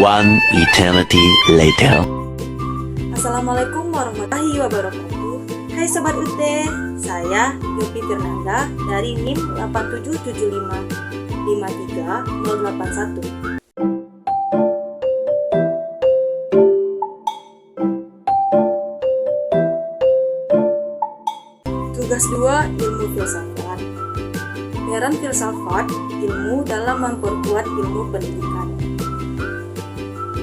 One eternity later. Assalamualaikum warahmatullahi wabarakatuh. Hai Sobat UT, saya Yopi Firnanda dari NIM 877553081. Tugas 2, ilmu filsafat. Peran filsafat ilmu dalam memperkuat ilmu pendidikan.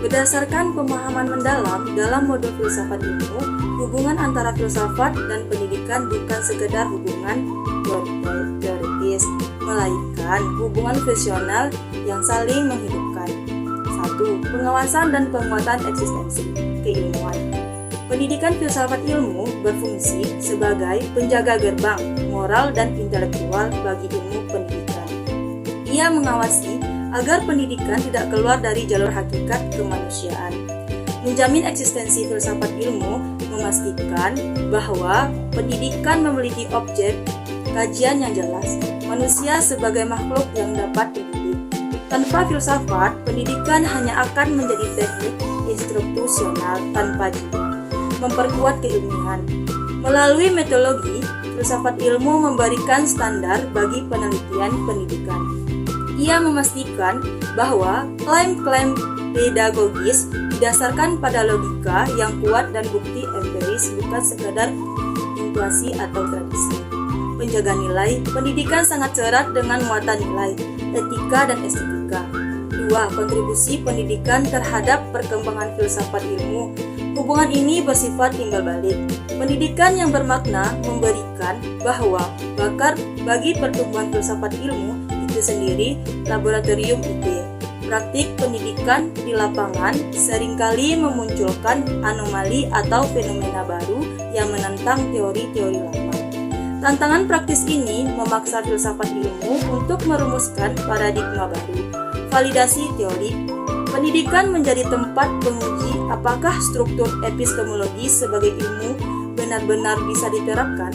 Berdasarkan pemahaman mendalam dalam modul filsafat ilmu, hubungan antara filsafat dan pendidikan bukan sekedar hubungan teoritis, melainkan hubungan fungsional yang saling menghidupkan. 1. Pengawasan dan penguatan eksistensi keilmuan. Pendidikan filsafat ilmu berfungsi sebagai penjaga gerbang moral dan intelektual bagi ilmu pendidikan. Ia mengawasi agar pendidikan tidak keluar dari jalur hakikat kemanusiaan. Menjamin eksistensi filsafat ilmu memastikan bahwa pendidikan memiliki objek kajian yang jelas, manusia sebagai makhluk yang dapat dididik. Tanpa filsafat, pendidikan hanya akan menjadi teknik instruktusional tanpa jiwa. Memperkuat keilmuan. Melalui metodologi, filsafat ilmu memberikan standar bagi penelitian pendidikan. Ia memastikan bahwa klaim-klaim pedagogis didasarkan pada logika yang kuat dan bukti empiris, bukan sekadar intuisi atau tradisi. Penjaga nilai, pendidikan sangat erat dengan muatan nilai, etika dan estetika. 2. Kontribusi pendidikan terhadap perkembangan filsafat ilmu. Hubungan ini bersifat timbal balik. Pendidikan yang bermakna memberikan bahwa bakar bagi pertumbuhan filsafat ilmu itu sendiri laboratorium ide. Praktik pendidikan di lapangan seringkali memunculkan anomali atau fenomena baru yang menentang teori-teori lama. Tantangan praktis ini memaksa filsafat ilmu untuk merumuskan paradigma baru. Validasi teori. Pendidikan menjadi tempat penguji apakah struktur epistemologi sebagai ilmu benar-benar bisa diterapkan.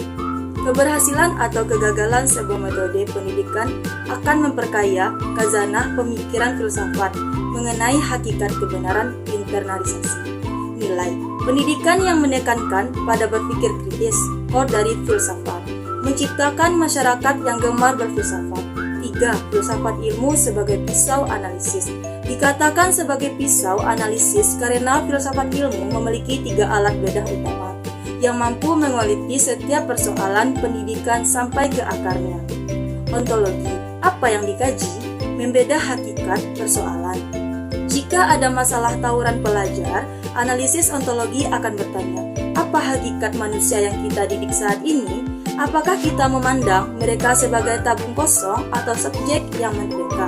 Keberhasilan atau kegagalan sebuah metode pendidikan akan memperkaya khazanah pemikiran filsafat mengenai hakikat kebenaran internalisasi. Nilai. Pendidikan yang menekankan pada berpikir kritis, core dari filsafat, menciptakan masyarakat yang gemar berfilsafat. 3. Filsafat ilmu sebagai pisau analisis. Dikatakan sebagai pisau analisis karena filsafat ilmu memiliki 3 alat bedah utama yang mampu mengueliti setiap persoalan pendidikan sampai ke akarnya. Ontologi. Apa yang dikaji? Membedah hakikat persoalan. Jika ada masalah tawuran pelajar, analisis ontologi akan bertanya, apa hakikat manusia yang kita didik saat ini? Apakah kita memandang mereka sebagai tabung kosong atau subjek yang merdeka?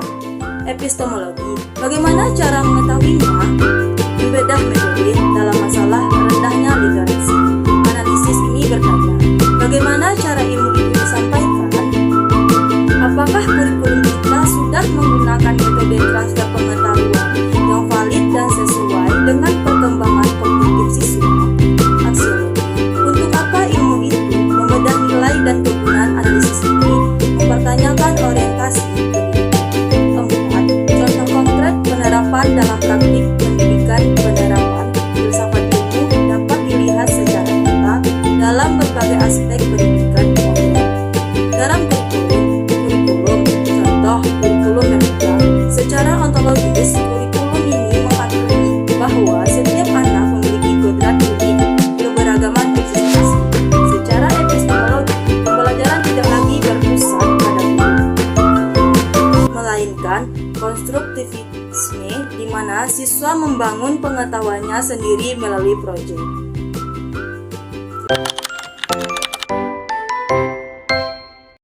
Epistemologi. Bagaimana cara mengetahuinya? Membedah metode dalam masalah rendahnya literasi. Analisis ini bertanya, bagaimana cara ilmu itu disampaikan? Apakah kurikulum kita sudah menggunakan metode transfer pengetahuan yang valid dan sesuai dengan perkembangan kognitif siswa? Aksiologi. Untuk apa ilmu itu membedah nilai dan kegunaan analisis ini mempertanyakan orientasi pendidikan. 4. Contoh konkret penerapan dalam praktik pendidikan. Penerapan filsafat ilmu dapat dilihat secara nyata dalam berbagai aspek pendidikan modern. Dalam kurikulum, contoh kurikulum mereka. Secara ontologis, kurikulum ini mengakui bahwa setiap anak memiliki kodrat unik keberagaman eksistensi. Secara epistemologi, pembelajaran tidak lagi berpusat pada guru, melainkan konstruktivisme di mana siswa membangun pengetahuannya sendiri melalui proyek.